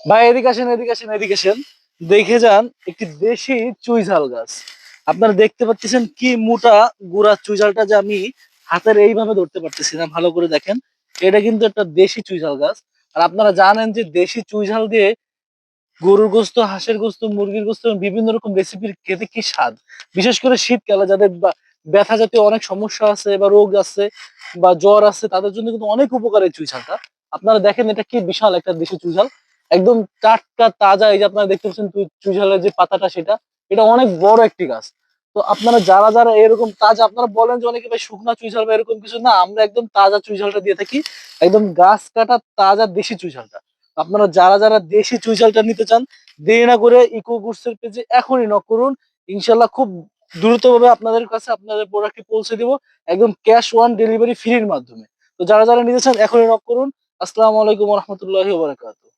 ভাই এদিকে আসেন, এদিকে আসেন, এদিকে আসেন। দেখে যান একটি দেশি চুইঝাল গাছ। আপনারা দেখতে পাচ্ছেন কি মোটা গুড়া চুইঝালটা, যে আমি হাতের এইভাবে ধরতে পারতেছি না, ভালো করে দেখেন। এটা কিন্তু একটা দেশি চুইঝাল গাছ। আর আপনারা জানেন যে দেশি চুইঝাল দিয়ে গরুর গোস্ত, হাঁসের গোস্ত, মুরগির গোস্ত এবং বিভিন্ন রকম রেসিপির খেতে কি স্বাদ। বিশেষ করে শীতকালে যাদের ব্যথা জাতীয় অনেক সমস্যা আছে বা রোগ আছে বা জ্বর আছে, তাদের জন্য কিন্তু অনেক উপকার এই চুইঝালটা। আপনারা দেখেন এটা কি বিশাল একটা দেশি চুইঝাল, একদম টাটকা তাজা। এই যে আপনারা দেখতে পাচ্ছেন চুইঝালের যে পাতাটা, সেটা এটা অনেক বড় একটি গাছ। তো আপনারা যারা যারা এরকম তাজা, আপনারা বলেন যে অনেকে ভাই শুকনা চুইঝাল বা এরকম কিছু, না, আমরা একদম তাজা চুইঝালটা দিয়ে থাকি, একদম গাছ কাটা তাজা দেশি চুইঝালটা। আপনারা যারা যারা দেশি চুইঝালটা নিতে চান, দেরি না করে ইকো গুডসের পেজে এখনই নক করুন। ইনশাল্লাহ খুব দ্রুতভাবে আপনাদের কাছে আপনাদের প্রোডাক্টটি পৌঁছে দিব, একদম ক্যাশ অন ডেলিভারি ফ্রির মাধ্যমে। তো যারা যারা নিতে চান এখনই নক করুন। আসসালামু আলাইকুম রহমতুল্লাহি ওয়া বারাকাতুহু।